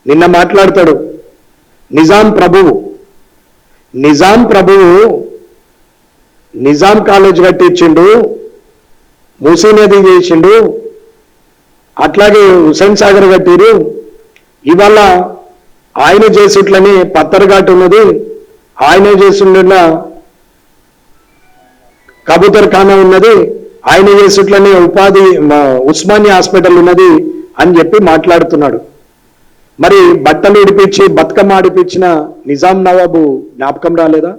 నిన్న మాట్లాడతాడు. నిజాం ప్రభువు నిజాం కాలేజ్ కట్టించిండు, మూసీ నది చేసిండు, అట్లాగే హుసేన్ సాగర్ కట్టిరు. ఇవాళ ఆయన చేసిట్లని పత్తర్ఘాట్ ఉన్నది, ఆయన చేసిండ కబూతర్ ఖానా ఉన్నది, ఆయన చేసిట్లని ఉస్మానియా హాస్పిటల్ ఉన్నది అని చెప్పి మాట్లాడుతున్నాడు. మరి బట్టలు ఉడిపించి బతుకమ్మ ఆడిపించిన నిజాం నవాబు జ్ఞాపకం రాలేదా?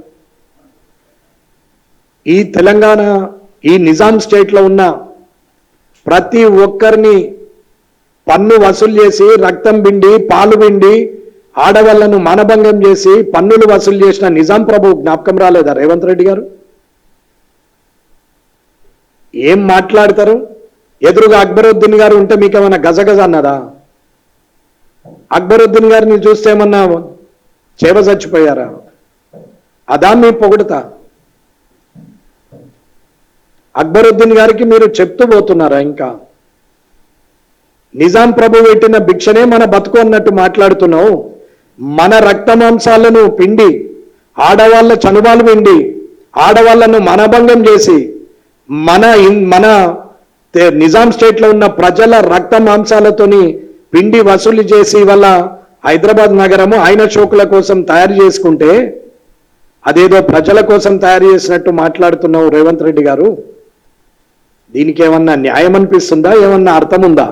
ఈ తెలంగాణ, ఈ నిజాం స్టేట్లో ఉన్న ప్రతి ఒక్కరిని పన్ను వసూలు చేసి, రక్తం పిండి, పాలు పిండి, ఆడవాళ్లను మానభంగం చేసి పన్నులు వసూలు చేసిన నిజాం ప్రభు జ్ఞాపకం రాలేదా రేవంత్ రెడ్డి గారు? ఏం మాట్లాడతారు? ఎదురుగా అక్బరుద్దీన్ గారు ఉంటే మీకేమన్నా గజగజ అన్నదా? అక్బరుద్దీన్ గారిని చూస్తే ఏమన్నా చేవ చచ్చిపోయారా? అదా మీ పొగుడుతా? అక్బరుద్దీన్ గారికి మీరు చెప్తూ పోతున్నారా? ఇంకా నిజాం ప్రభు పెట్టిన భిక్షనే మన బతుకు అన్నట్టు మాట్లాడుతున్నావు. మన రక్తమాంసాలను పిండి, ఆడవాళ్ళ చనుబాలు పిండి, ఆడవాళ్లను మనభంగం చేసి మన నిజాం స్టేట్లో ఉన్న ప్రజల రక్త మాంసాలతోని పిండి వసూలు చేసి వల్ల హైదరాబాద్ నగరము ఆయన చోకుల కోసం తయారు చేసుకుంటే అదేదో ప్రజల కోసం తయారు చేసినట్టు మాట్లాడుతున్నావు రేవంత్ రెడ్డి గారు. దీనికి ఏమన్నా న్యాయం అనిపిస్తుందా? ఏమన్నా అర్థం ఉందా?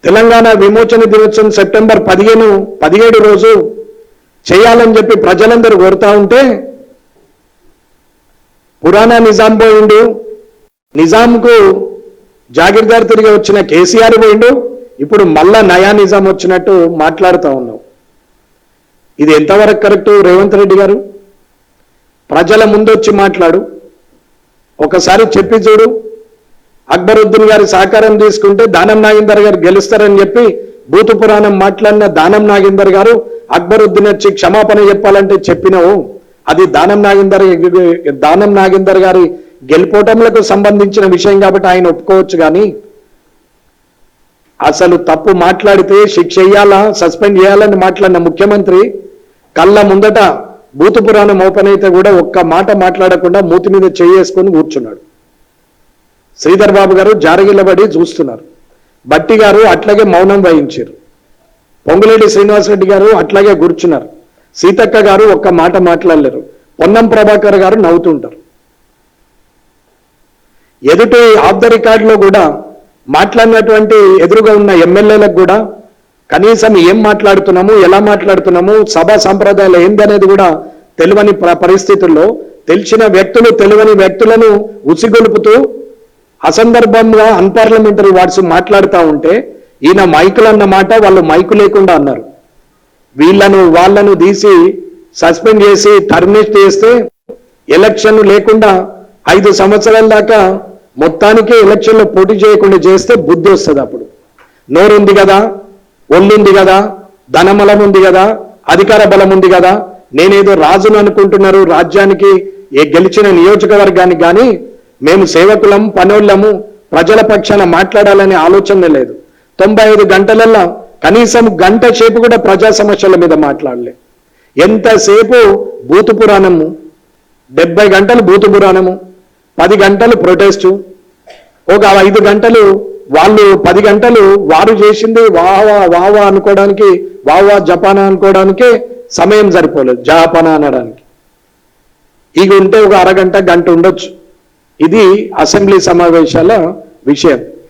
తెలంగాణ విమోచన దినోత్సవం సెప్టెంబర్ 17 రోజు చేయాలని చెప్పి ప్రజలందరూ కోరుతా ఉంటే పురాణా నిజాం పోయిండు, నిజాంకు జాగీర్దార్ తిరిగి వచ్చిన కేసీఆర్ పోయిండు, ఇప్పుడు మళ్ళా నయా నిజాం వచ్చినట్టు మాట్లాడుతూ ఉన్నావు. ఇది ఎంతవరకు కరెక్టు రేవంత్ రెడ్డి గారు? ప్రజల ముందొచ్చి మాట్లాడు, ఒకసారి చెప్పి చూడు. అక్బరుద్దీన్ గారి సహకారం తీసుకుంటే దానం నాగేందర్ గారు గెలుస్తారని చెప్పి భూత పురాణం మాట్లాడిన దానం నాగేందర్ గారు అక్బరుద్దీన్ వచ్చి క్షమాపణ చెప్పాలంటే చెప్పినావు. అది దానం నాగేందర్ గారి గెలుపోవటంలకు సంబంధించిన విషయం కాబట్టి ఆయన ఒప్పుకోవచ్చు. కానీ అసలు తప్పు మాట్లాడితే శిక్ష వేయాలా, సస్పెండ్ చేయాలని మాట్లాడిన ముఖ్యమంత్రి కళ్ళ ముందట భూత పురాణం ఓపెన్ అయితే కూడా ఒక్క మాట మాట్లాడకుండా మూతి మీద చేసుకొని కూర్చున్నాడు. శ్రీధర్ బాబు గారు జారగిల్లబడి చూస్తున్నారు. బట్టి గారు అట్లాగే మౌనం వహించారు. పొంగులేటి శ్రీనివాసరెడ్డి గారు అట్లాగే కూర్చున్నారు. సీతక్క గారు ఒక్క మాట మాట్లాడలేరు. పొన్నం ప్రభాకర్ గారు నవ్వుతుంటారు. ఎదుటి ఆఫ్ ద రికార్డులో కూడా మాట్లాడినటువంటి ఎదురుగా ఉన్న ఎమ్మెల్యేలకు కూడా కనీసం ఏం మాట్లాడుతున్నాము, ఎలా మాట్లాడుతున్నాము, సభా సంప్రదాయాలు ఏందనేది కూడా తెలియని పరిస్థితుల్లో తెలిసిన వ్యక్తులు తెలియని వ్యక్తులను ఉసిగొలుపుతూ అసందర్భంగా అన్పార్లమెంటరీ వర్డ్స్ మాట్లాడుతూ ఉంటే ఈయన మైకులు అన్న మాట వాళ్ళు మైకు లేకుండా అన్నారు. వాళ్ళను తీసి సస్పెండ్ చేసి టర్మినేట్ చేస్తే ఎలక్షన్ లేకుండా 5 సంవత్సరాల దాకా మొత్తానికి ఎలక్షన్లో పోటీ చేయకుండా చేస్తే బుద్ధి వస్తుంది. అప్పుడు నోరుంది కదా, ఒళ్ళుంది కదా, ధనబలం ఉంది కదా, అధికార బలం ఉంది కదా, నేనేదో రాజును అనుకుంటున్నారు. రాజ్యానికి గెలిచిన నియోజకవర్గానికి కానీ మేము సేవకులం, పనోళ్ళము, ప్రజల పక్షాన మాట్లాడాలనే ఆలోచన లేదు. 95 గంటలల్లో కనీసం గంట సేపు కూడా ప్రజా సమస్యల మీద మాట్లాడలే. ఎంతసేపు భూత పురాణము, 70 గంటలు భూత పురాణము, 10 గంటలు ప్రొటెస్టు, ఒక 5 గంటలు వాళ్ళు 10 గంటలు వారు చేసింది వావా అనుకోవడానికి, వావా జపానా అనుకోవడానికే సమయం సరిపోలేదు. జపానా అనడానికి ఇక ఉంటే ఒక అరగంట గంట ఉండొచ్చు. ఇది అసెంబ్లీ సమావేశాల విషయం.